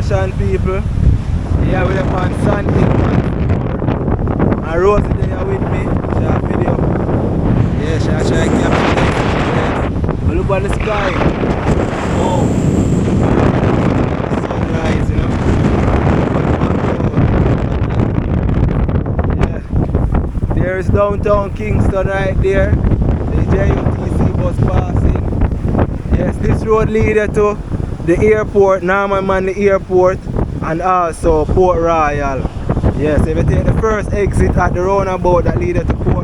Ocean people. Yeah, we're on Sunday. And Rosie there with me. She have video. Yeah, she try to capture it. But look at the sky. Oh. Sunrise, you know. Yeah. There is downtown Kingston right there. The JUTC bus passing. Yes, this road leads to the airport, Norman the airport, and also Port Royal. Yes, if you take the first exit at the roundabout that leads to Port